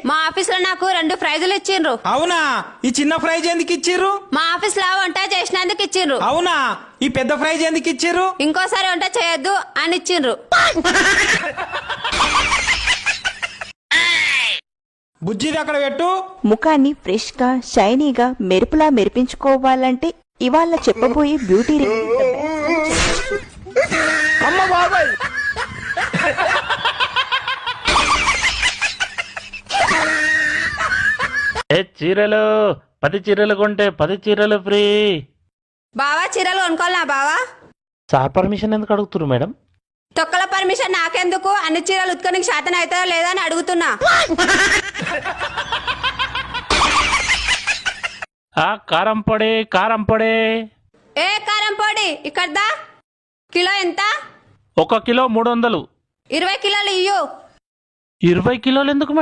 మా ఆఫీస్ లో నాకు 2 ప్రైజులు ఇచ్చిండ్రు. అవునా? ఈ చిన్న ప్రైజ్ ఎందుకు ఇచ్చిర్రు? మా ఆఫీస్ లో వంట చేసినందుకు ఇచ్చిండ్రు. అవునా? ఈ పెద్ద ప్రైజ్ ఎందుకు ఇచ్చిర్రు? ఇంకోసారి వంట చేయొద్దు అని ఇచ్చిండ్రు. బుజ్జిది అక్కడ పెట్టు. ముఖాన్ని ఫ్రెష్ గా షైనీగా మెరుపులా మెరిపించుకోవాలంటే ఇవాళ చెప్పబోయే బ్యూటీ చీరలు 10 చీరలు కొంటే 10 చీరలు ఫ్రీ. బావా చీరలు కొనుక్కోవాలా బావా? సార్ పర్మిషన్ ఎందుకు అడుగుతున్నారు మేడం? తొక్కల పర్మిషన్ నాకెందుకు? అన్ని చీరలు ఉత్తుకోనికి శాతం అవుతుందో లేదా అని అడుగుతున్నా. కారం పొడి ఏ కారం పొడి ఇక్కడదా? కిలో ఎంత? 1 కిలో 300. 20 కిలోలు ఇయ్యు. 20 కిలోలు ఎందుకు?